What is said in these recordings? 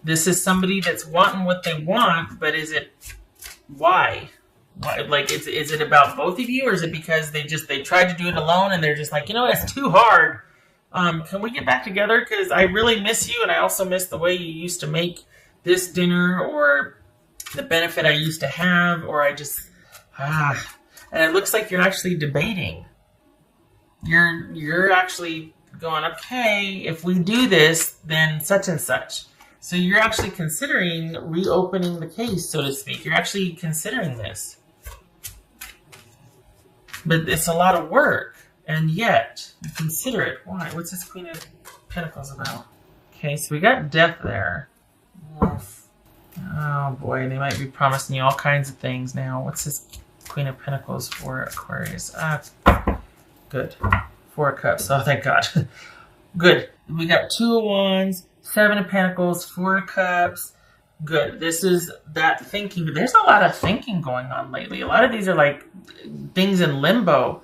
this is somebody that's wanting what they want, but is it why? Like, is it about both of you, or is it because they tried to do it alone and they're just like, it's too hard. Can we get back together? Because I really miss you, and I also miss the way you used to make this dinner, or the benefit I used to have, or I just and it looks like you're actually debating. You're actually going, okay, if we do this, then such and such. So you're actually considering reopening the case, so to speak. You're actually considering this. But it's a lot of work, and yet you consider it. Why? What's this Queen of Pentacles about? Okay, so we got death there. Oh boy, they might be promising you all kinds of things now. What's this Queen of Pentacles for Aquarius? Good. 4 of Cups. Oh, thank God. Good. We got 2 of Wands, 7 of Pentacles, 4 of Cups. Good. This is that thinking. There's a lot of thinking going on lately. A lot of these are like things in limbo.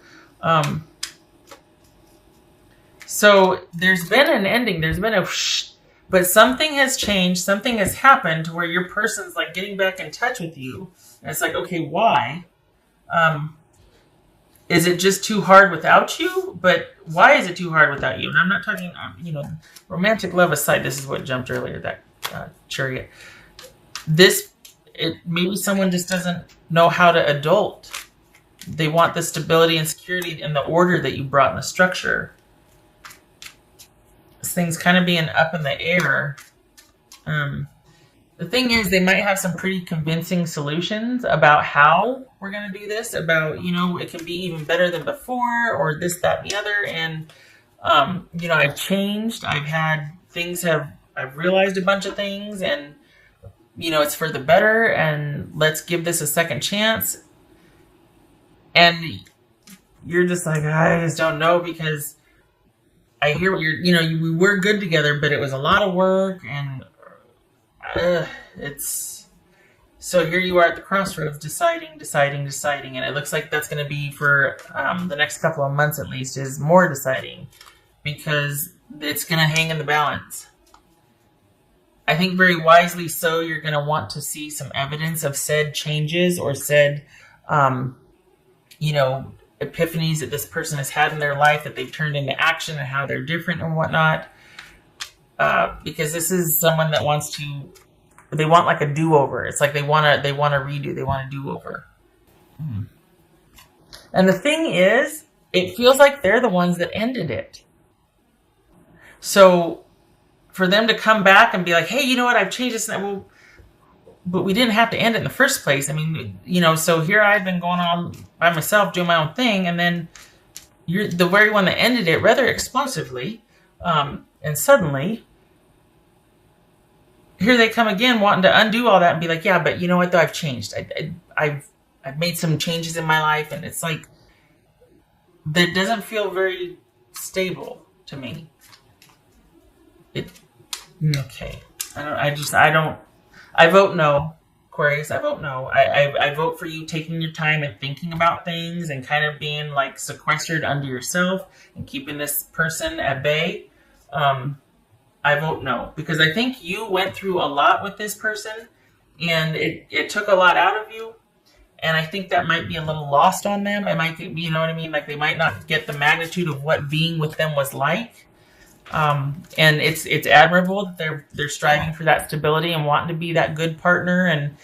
So there's been an ending. There's been a but something has changed. Something has happened to where your person's like getting back in touch with you. And it's like, okay, why? Is it just too hard without you? But why is it too hard without you? And I'm not talking, romantic love aside. This is what jumped earlier, that Chariot. Maybe someone just doesn't know how to adult. They want the stability and security and the order that you brought in the structure. This thing's kind of being up in the air. The thing is, they might have some pretty convincing solutions about how we're going to do this, about, it can be even better than before, or this, that, and the other. And, I've changed. I've realized a bunch of things, and, it's for the better, and let's give this a second chance. And you're just like, I just don't know, because I hear what we were good together, but it was a lot of work, and so here you are at the crossroads, deciding, and it looks like that's going to be for the next couple of months at least, is more deciding, because it's going to hang in the balance. I think very wisely so, you're going to want to see some evidence of said changes, or said, epiphanies that this person has had in their life that they've turned into action, and how they're different and whatnot. Because this is someone that they want like a do-over. It's like they want to redo. They want a do-over. And the thing is, it feels like they're the ones that ended it. So for them to come back and be like, hey, you know what? I've changed this. Well, but we didn't have to end it in the first place. I mean, so here I've been going on by myself, doing my own thing. And then you're the very one that ended it rather explosively. And suddenly, here they come again, wanting to undo all that and be like, yeah, but you know what, though? I've changed. I've made some changes in my life, and it's like, that doesn't feel very stable to me. Okay. I vote no, Aquarius. I vote no. I vote for you taking your time and thinking about things, and kind of being like sequestered unto yourself and keeping this person at bay. I vote no, because I think you went through a lot with this person, and it took a lot out of you. And I think that might be a little lost on them. It might be, you know what I mean? Like, they might not get the magnitude of what being with them was like. And it's admirable that they're striving for that stability and wanting to be that good partner, and,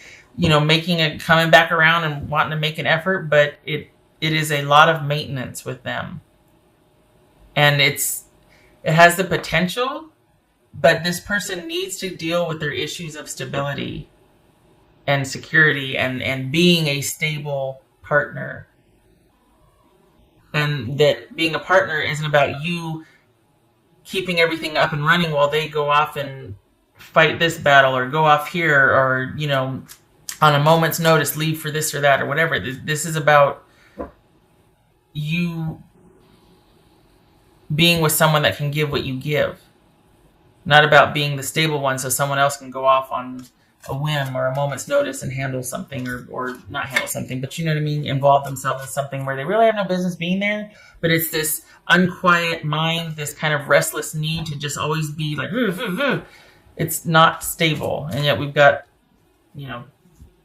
coming back around and wanting to make an effort. But it is a lot of maintenance with them. And it has the potential, but this person needs to deal with their issues of stability and security, and being a stable partner. And that being a partner isn't about you keeping everything up and running while they go off and fight this battle, or go off here, or, on a moment's notice leave for this or that or whatever. This is about you being with someone that can give what you give. Not about being the stable one so someone else can go off on a whim or a moment's notice and handle something, or not handle something, but you know what I mean, involve themselves in something where they really have no business being there. But it's this unquiet mind, this kind of restless need to just always be like, it's not stable. And yet we've got, you know,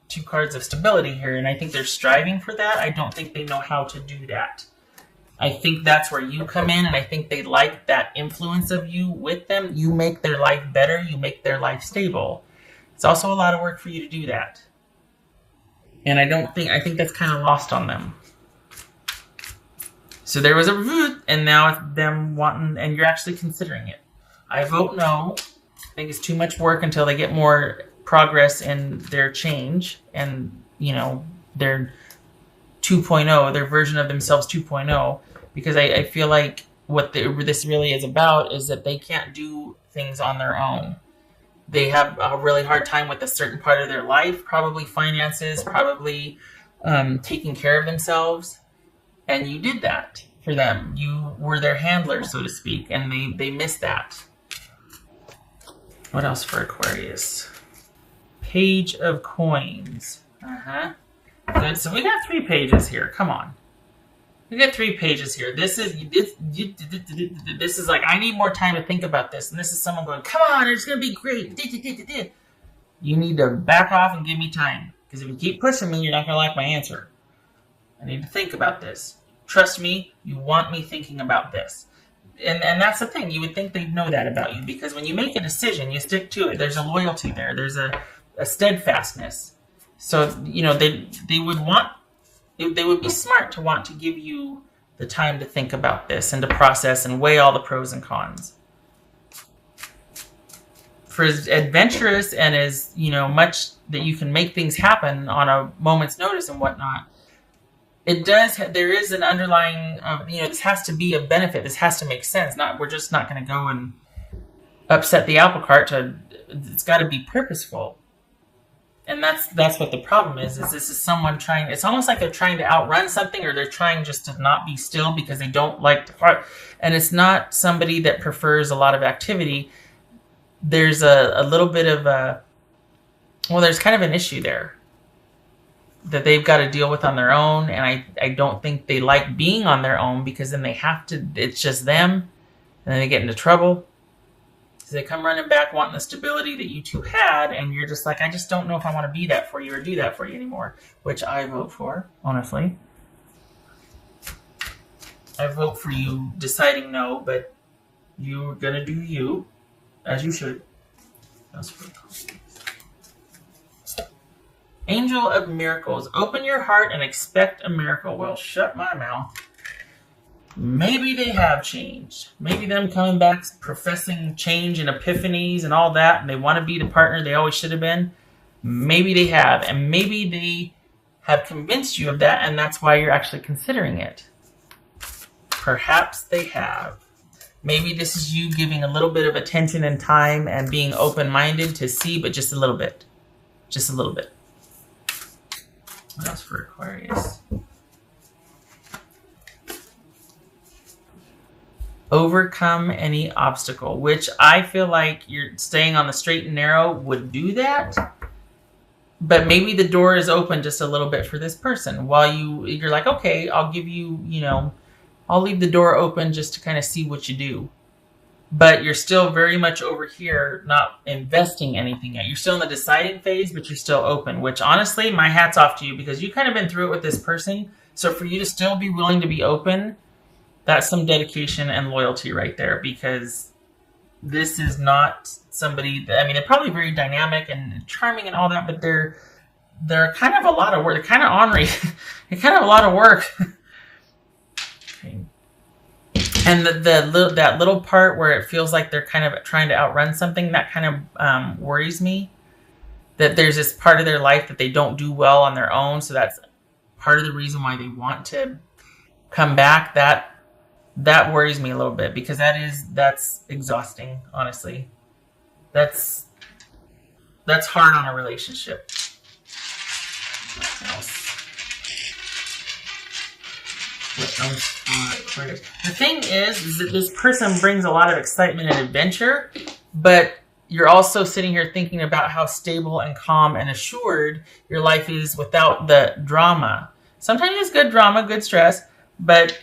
2 cards of stability here, and I think they're striving for that. I don't think they know how to do that. I think that's where you come in, and I think they like that influence of you with them. You make their life better. You make their life stable. It's also a lot of work for you to do that. And I think that's kind of lost on them. So there was a root, and now it's them wanting, and you're actually considering it. I vote no. I think it's too much work until they get more progress in their change and, you know, their 2.0, their version of themselves 2.0, because I feel like what this really is about is that they can't do things on their own. They have a really hard time with a certain part of their life, probably finances, probably taking care of themselves, and you did that for them. You were their handler, so to speak, and they missed that. What else for Aquarius? Page of Coins. Good. So we got 3 pages here. Come on. We got 3 pages here. This is like, I need more time to think about this. And this is someone going, come on, it's going to be great. You need to back off and give me time. Because if you keep pushing me, you're not going to like my answer. I need to think about this. Trust me, you want me thinking about this. And that's the thing. You would think they'd know that about you. Because when you make a decision, you stick to it. There's a loyalty there. There's a steadfastness. So, you know, they would be smart to want to give you the time to think about this and to process and weigh all the pros and cons. For as adventurous and as, you know, much that you can make things happen on a moment's notice and whatnot, there is an underlying, you know, this has to be a benefit. This has to make sense. We're just not going to go and upset the apple cart. It's got to be purposeful. And that's what the problem is this is someone trying, it's almost like they're trying to outrun something, or they're trying just to not be still because they don't like the part. And it's not somebody that prefers a lot of activity. There's a little bit of there's kind of an issue there that they've got to deal with on their own. And I don't think they like being on their own, because then they have to, it's just them, and then they get into trouble. So they come running back wanting the stability that you two had, and you're just like, I just don't know if I want to be that for you or do that for you anymore, which I vote for, honestly. I vote for you deciding no, but you're going to do you, as you should. That's pretty cool. Angel of Miracles. Open your heart and expect a miracle. Well, shut my mouth. Maybe they have changed. Maybe them coming back professing change and epiphanies and all that, and they want to be the partner they always should have been. Maybe they have, and maybe they have convinced you of that, and that's why you're actually considering it. Perhaps they have. Maybe this is you giving a little bit of attention and time and being open-minded to see, but just a little bit. Just a little bit. What else for Aquarius? Overcome any obstacle, which I feel like you're staying on the straight and narrow would do that. But maybe the door is open just a little bit for this person. While you're like, okay, I'll give you, I'll leave the door open just to kind of see what you do. But you're still very much over here, not investing anything yet. You're still in the deciding phase, but you're still open, which honestly, my hat's off to you, because you've kind of been through it with this person. So for you to still be willing to be open, that's some dedication and loyalty right there, because this is not somebody that, they're probably very dynamic and charming and all that, but they're kind of a lot of work. They're kind of ornery. They're kind of a lot of work. Okay. And that little part where it feels like they're kind of trying to outrun something, that kind of worries me. That there's this part of their life that they don't do well on their own, so that's part of the reason why they want to come back. That worries me a little bit, because that's exhausting, honestly. That's hard on a relationship. What else? The thing is that this person brings a lot of excitement and adventure, but you're also sitting here thinking about how stable and calm and assured your life is without the drama. Sometimes it's good drama, good stress, but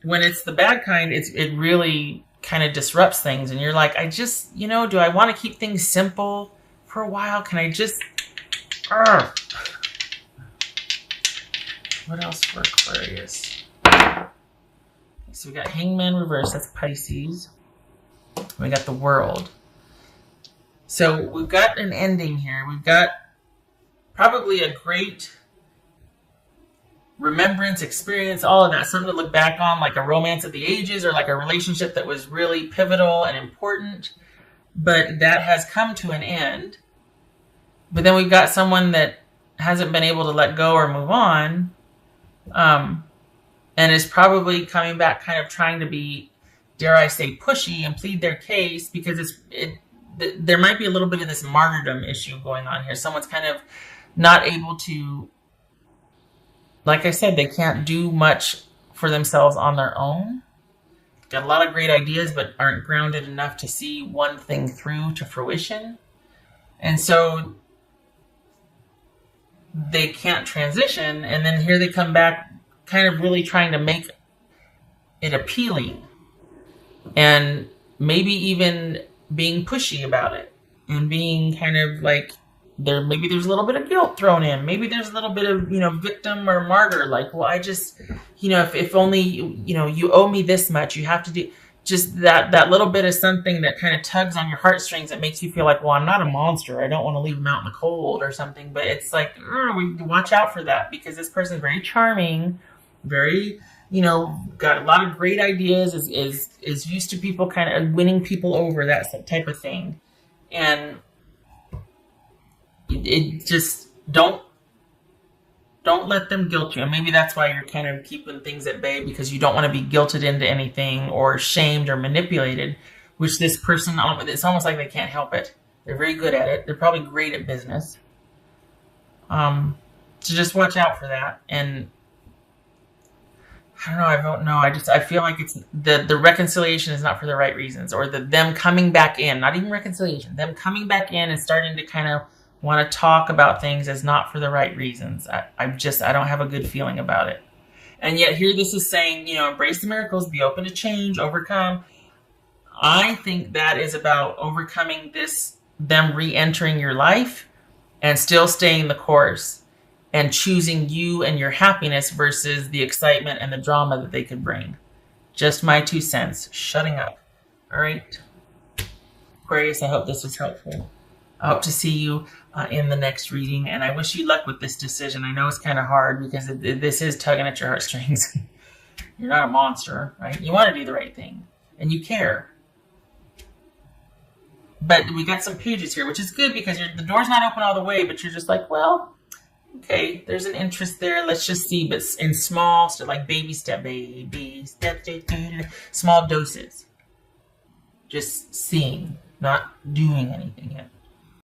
when it's the bad kind, it really kind of disrupts things, and you're like, I just, do I want to keep things simple for a while? Can I just... What else for Aquarius? So we got Hangman reverse, that's Pisces. We got the World. So we've got an ending here. We've got probably a great remembrance, experience, all of that. Something to look back on, like a romance of the ages or like a relationship that was really pivotal and important. But that has come to an end. But then we've got someone that hasn't been able to let go or move on. And is probably coming back kind of trying to be, dare I say, pushy and plead their case, because there might be a little bit of this martyrdom issue going on here. Someone's kind of not able to, like I said, they can't do much for themselves on their own. Got a lot of great ideas, but aren't grounded enough to see one thing through to fruition. And so they can't transition, and then here they come back kind of really trying to make it appealing, and maybe even being pushy about it, and being kind of like, maybe there's a little bit of guilt thrown in, maybe there's a little bit of victim or martyr, like, well, I just if only you owe me this much, you have to do, just that little bit of something that kind of tugs on your heartstrings, that makes you feel like, well, I'm not a monster, I don't want to leave him out in the cold or something. But it's like, we watch out for that, because this person's very charming, very, got a lot of great ideas, is used to people kind of winning people over, that type of thing. And it just, don't let them guilt you. And maybe that's why you're kind of keeping things at bay, because you don't want to be guilted into anything or shamed or manipulated, which this person, it's almost like they can't help it. They're very good at it. They're probably great at business. So just watch out for that. And I don't know. I feel like it's the reconciliation is not for the right reasons, or them coming back in, not even reconciliation, them coming back in and starting to kind of want to talk about things is not for the right reasons. I don't have a good feeling about it. And yet here this is saying, embrace the miracles, be open to change, overcome. I think that is about overcoming them re-entering your life and still staying the course and choosing you and your happiness versus the excitement and the drama that they could bring. Just my 2 cents. Shutting up. All right. Aquarius, I hope this was helpful. I hope to see you in the next reading, and I wish you luck with this decision. I know it's kind of hard, because this is tugging at your heartstrings. You're not a monster, right? You want to do the right thing, and you care. But we got some pages here, which is good, because the door's not open all the way, but you're just like, well, okay, there's an interest there. Let's just see, but in small, like baby step, small doses. Just seeing, not doing anything yet.